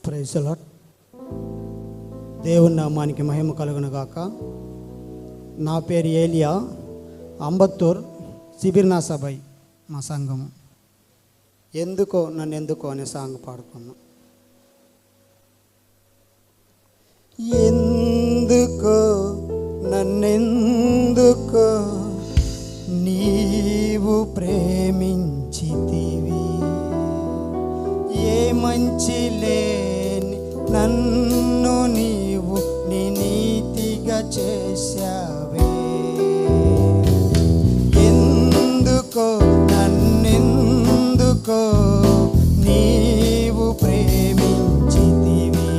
Praise the lord. దేవుని నామానికి మహిమ కలుగును గాక. నా పేరు ఏలియా, అంబత్తూర్ శిబిర్నా సభై మా సంఘము. ఎందుకో నన్నెందుకో అనే సాంగ్ పాడుకున్నాం. ఎందుకో నన్నెందుకో నీవు ప్రేమించితివి, ఏ మంచి లేని నన్ను నీవు నీ నీతిగా చేశావే. ఎందుకో నన్నెందుకో నీవు ప్రేమించితివి,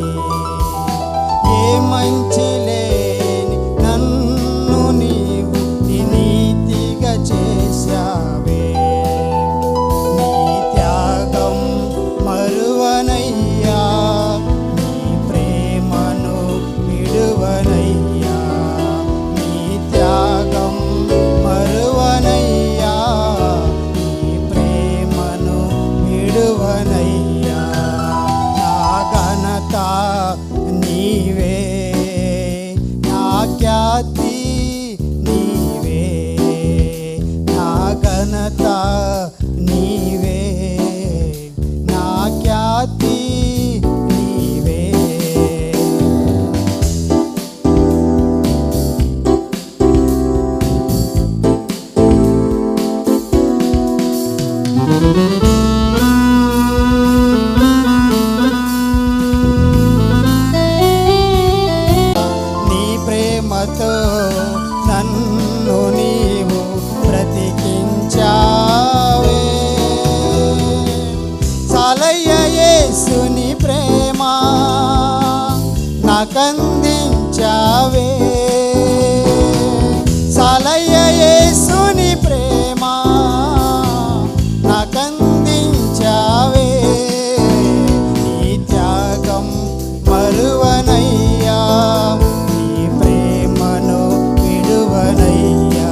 ఏ మంచి లేని నన్ను నీవు నీ నీతిగా చేశావే. నీ త్యాగం మరువనయ్యా, నీ ప్రేమను విడువనయ్యా. నీ త్యాగం మరువనయ్యా, నీ ప్రేమను విడువనయ్యా. నా ఘనత నీవే, నా ఖ్యాతి నీవే, నా ఘనత నీవే, నా ఖ్యాతి నీవే. నీ ప్రేమతో నన్ను నీవు బ్రతికించావే. చాలయ్య యేసుని ప్రేమ నాకందించావే. చాలయ్య యేసుని ప్రేమ నాకందించావే. నీ త్యాగం మరువనయ్యా, నీ ప్రేమను విడువనయ్యా.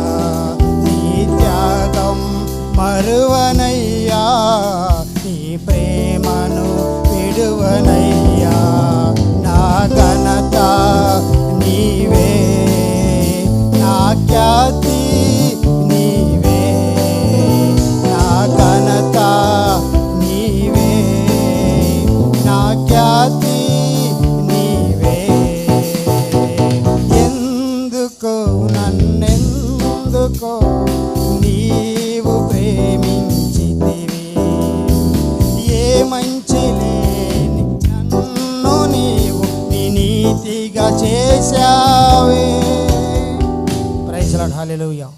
నీ త్యాగం మరువనయ్యా, నీ ప్రేమను విడువనయ్యా. నా ఘనత నీవే, నా ఖ్యాతి నీవే, నా ఘనత నీవే, నా ఖ్యాతి నీవే. ఎందుకో నన్నెందుకో నీవు ప్రేమించితివి, ఏ మంచి లేని నన్ను నీవు నీ నీతిగా చేశావే. Praise the lord. హల్లెలూయా.